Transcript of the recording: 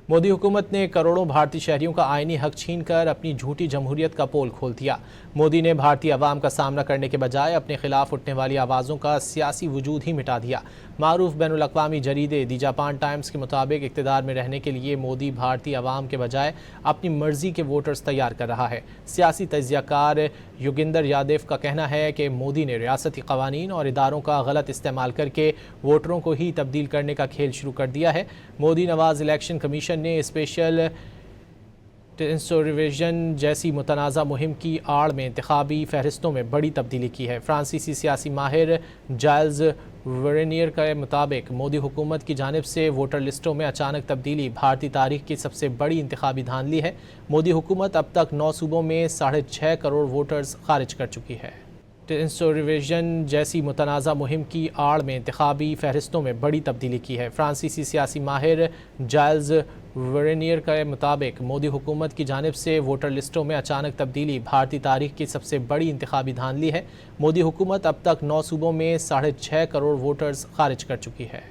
मोदी हुकूमत ने करोड़ों भारतीय शहरियों का आईनी हक छीन कर अपनी झूठी जमहूरियत का पोल खोल दिया। मोदी ने भारतीय अवाम का सामना करने के बजाय अपने खिलाफ उठने वाली आवाज़ों का सियासी वजूद ही मिटा दिया। मारूफ बैनुल अक़वामी जरीदे दी जापान टाइम्स के मुताबिक इक़्तिदार में रहने के लिए मोदी भारतीय अवाम के बजाय अपनी मर्जी के वोटर्स तैयार कर रहा है। सियासी तज्ज़ियाकार योगिंदर यादव का कहना है कि मोदी ने रियासती क़वानीन और इदारों का गलत इस्तेमाल करके वोटरों को ही तब्दील करने का खेल शुरू कर दिया है। मोदी नवाज इलेक्शन कमीशन ने स्पेशल रिविजन जैसी मुतनाज़ा मुहिम की आड़ में इंतखाबी फहरिस्तों में बड़ी तब्दीली की है। फ्रांसीसी सियासी माहिर जाइल्स वेरेनियर के मुताबिक मोदी हुकूमत की जानिब से वोटर लिस्टों में अचानक तब्दीली भारतीय तारीख की सबसे बड़ी इंतखाबी धांधली है। मोदी हुकूमत अब तक 9 सूबों में 6.5 करोड़ वोटर्स खारिज कर चुकी है। रिविजन जैसी मुतनाज़ा मुहिम की आड़ में इंतखाबी फहरिस्तों में बड़ी तब्दीली की है। फ्रांसीसी सियासी माहिर जाइल्स वेरेनियर के मुताबिक मोदी हुकूमत की जानिब से वोटर लिस्टों में अचानक तब्दीली भारतीय तारीख की सबसे बड़ी इंतखाबी धांधली है। मोदी हुकूमत अब तक 9 सूबों में 6.5 करोड़ वोटर्स खारिज कर चुकी है।